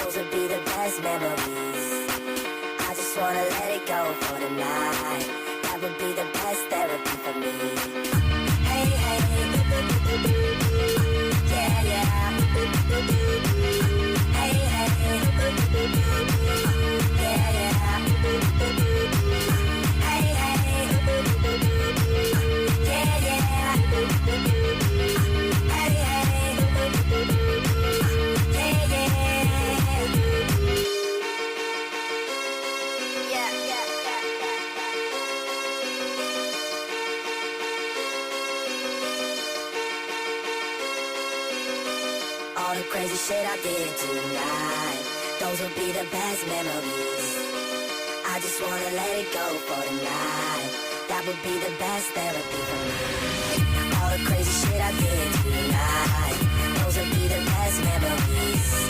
those would be the best memories. I just wanna let it go for the night. That would be the best therapy for me. Hey, hey, yeah, yeah. Hey, hey, yeah, yeah. Hey, hey, yeah, yeah. Hey, hey, yeah, yeah. Yeah, yeah, yeah, yeah. All the crazy shit I did tonight, those will be the best memories. I just wanna let it go for the night. That would be the best therapy for me. All the crazy shit I did tonight, those will be the best memories.